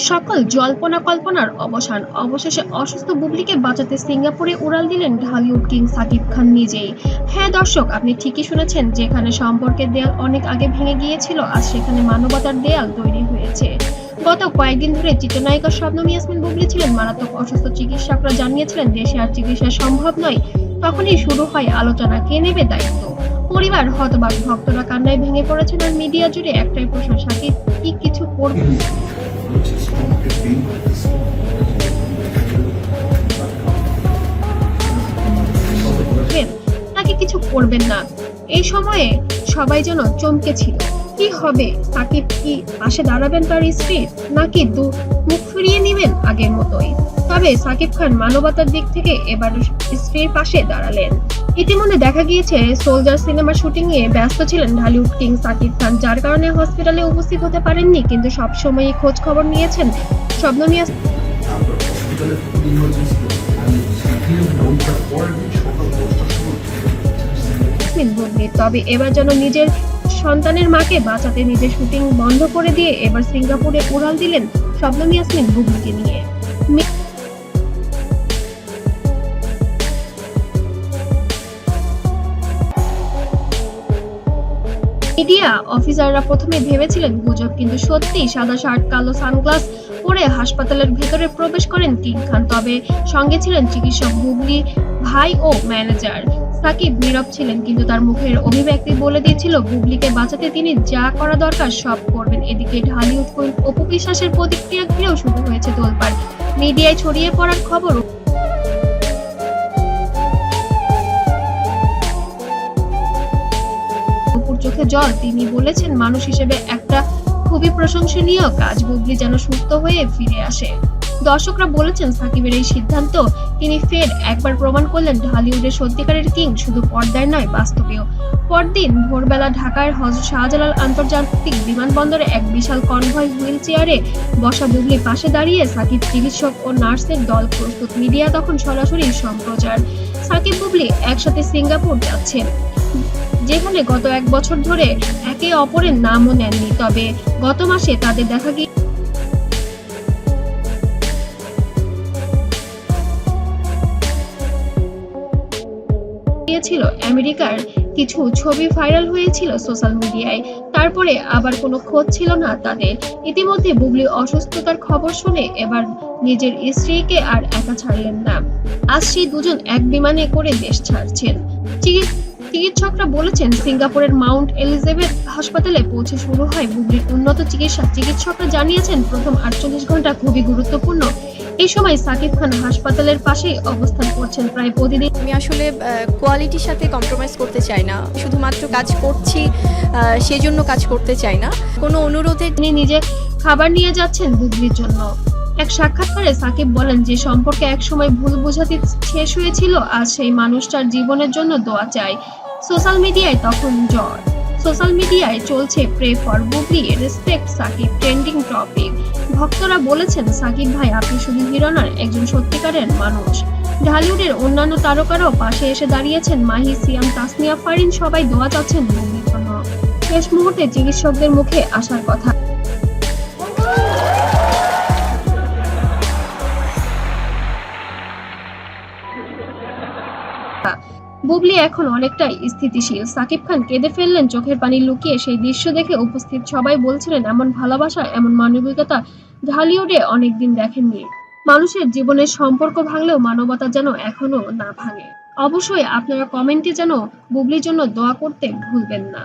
সকল জল্পনা কল্পনার অবসান, অবশেষে অসুস্থ বুবলিকে বাঁচাতে সিঙ্গাপুরে উড়াল দিলেন ঢালিউড কিং সাকিব খান নিজেই। হ্যাঁ দর্শক, আপনি ঠিকই শুনেছেন, যেখানে সম্পর্কের দেয়াল অনেক আগে ভেঙে গিয়েছিল, আজ সেখানে মানবতার দেয়াল তৈরি হয়েছে। গত কয়েকদিন ধরে চিত্রনায়িকা শবনম ইয়াসমিন বুবলি ছিলেন মারাত্মক অসুস্থ। চিকিৎসকরা জানিয়েছিলেন দেশে আর চিকিৎসা সম্ভব নয়। তখনই শুরু হয় আলোচনা, কে নেবে দায়িত্ব। পরিবার হতবাক, ভক্তরা কান্নায় ভেঙে পড়েছেন, আর মিডিয়া জুড়ে একটাই প্রশ্ন, সাকিব কি কিছু করবে? নাকি কিছু করবেন না? এই সময়ে সবাই যেন চমকে ছিল। কি হবে? সাকিব কি পাশে দাঁড়াবেন তার স্ত্রীর, নাকি মুখ ফিরিয়ে নেবেন আগের মতোই? তবে সাকিব খান মানবতার দিক থেকে এবার স্ত্রীর পাশে দাঁড়ালেন। ইতিমধ্যে দেখা গিয়েছে সোলজার সিনেমার শুটিং এ ব্যস্ত ছিলেন ঢালিউড কিং সাকিব খান, যার কারণে হসপিটালে উপস্থিত হতে পারেননি, কিন্তু সবসময়ই খোঁজ খবর নিয়েছেন শবনম ইয়াসমিন বুবলি। তবে এবার যেন নিজের সন্তানের মাকে বাঁচাতে নিজের শুটিং বন্ধ করে দিয়ে এবার সিঙ্গাপুরে উড়াল দিলেন শবনম ইয়াসমিন বুবলিকে নিয়ে। মিডিয়া অফিসাররা প্রথমে ভেবেছিলেন গুজব, কিন্তু সত্যি সাদা শার্ট, কালো সানগ্লাস পরে হাসপাতালের ভেতরে প্রবেশ করেন কিং খান। তবে সঙ্গে ছিলেন চিকিৎসক, বুবলি ভাই ও ম্যানেজার। সাকিব নীরব ছিলেন, কিন্তু তার মুখের অভিব্যক্তি বলে দিয়েছিল বুবলিকে বাঁচাতে তিনি যা করা দরকার সব করবেন। এদিকে ঢালিউড কুইন অপু বিশ্বাসের প্রতিক্রিয়া ঘিরেও শুরু হয়েছে তোলপাড়। মিডিয়ায় ছড়িয়ে পড়ার খবর, চোখে জল। তিনি বলেছেন, মানুষ হিসেবে একটা খুবই প্রশংসনীয় কাজ, বুবলি যেন সুস্থ হয়ে ফিরে আসে। দর্শকরা বলেছেন সাকিবের এই সিদ্ধান্ত, তিনি ফের একবার প্রমাণ করলেন ঢালিউডের সত্যিকারের কিং শুধু পর্দায় নয়, বাস্তবেও। পরদিন ভোরবেলা ঢাকার হযরত শাহজালাল আন্তর্জাতিক বিমানবন্দরে এক বিশাল কনভয় হুইল চেয়ারে বসা বুবলি পাশে দাঁড়িয়ে সাকিব, চিকিৎসক ও নার্সের দল প্রস্তুত। মিডিয়া তখন সরাসরি সম্প্রচার। সাকিব বুবলি একসাথে সিঙ্গাপুর যাচ্ছেন, যেখানে গত এক বছর ধরে একে অপরের নামও নেননি। তবে গত মাসে তাদের দেখা গিয়েছিল আমেরিকার কিছু ছবি ভাইরাল হয়েছিল সোশ্যাল মিডিয়ায়। তারপরে আবার কোনো খোঁজ ছিল না তাদের। ইতিমধ্যে বুবলি অসুস্থতার খবর শুনে এবার নিজের স্ত্রীকে আর একা ছাড়লেন না। আজ সেই দুজন এক বিমানে করে দেশ ছাড়ছেন। চিকিৎসকরা বলেছেন সিঙ্গাপুরের মাউন্ট এলিজাবেথ হাসপাতালে পৌঁছে শুরু হয় বুবলির উন্নত চিকিৎসা। চিকিৎসকরা জানিয়েছেন প্রথম 48 ঘন্টা খুবই গুরুত্বপূর্ণ। এই সময় সাকিব খান হাসপাতালের পাশেই অবস্থান করছেন প্রায় প্রতিদিন। আমি আসলে কোয়ালিটির সাথে কম্প্রোমাইজ করতে চাই না, শুধুমাত্র কাজ করছি সেজন্য কাজ করতে চাই না। কোনো অনুরোধে তিনি নিজে খাবার নিয়ে যাচ্ছেন বুবলির জন্য। এক সাক্ষাৎকারে সাকিব বলেন, যে সম্পর্কে একসময় ভুল বোঝাতে শেষ হয়েছিল, আজ সেই মানুষটার জীবনের জন্য দোয়া চাই। সোশ্যাল মিডিয়ায় চলছে pray for Bubly, respect Shakib trending topic. ভক্তরা বলেছেন, সাকিব ভাই আপনি শুধু হিরো নন, একজন সত্যিকারের মানুষ। ঢালিউডের অন্যান্য তারকারাও পাশে এসে দাঁড়িয়েছেন, মাহি, সিয়াম, তাসনিয়া ফারিন সবাই দোয়া চাচ্ছেন বুবলির জন্য। শেষ মুহূর্তে চিকিৎসকদের মুখে আসার কথা, বুবলি এখন অনেকটাই স্থিতিশীল। সাকিব খান কেঁদে ফেললেন চোখের পানি লুকিয়ে। সেই দৃশ্য দেখে উপস্থিত সবাই বলছিলেন, এমন ভালোবাসা, এমন মানবিকতা ঢালিউডে অনেকদিন দেখেননি। মানুষের জীবনের সম্পর্ক ভাঙলেও মানবতা যেন এখনো না ভাঙে। অবশ্যই আপনারা কমেন্টে যেন বুবলির জন্য দোয়া করতে ভুলবেন না।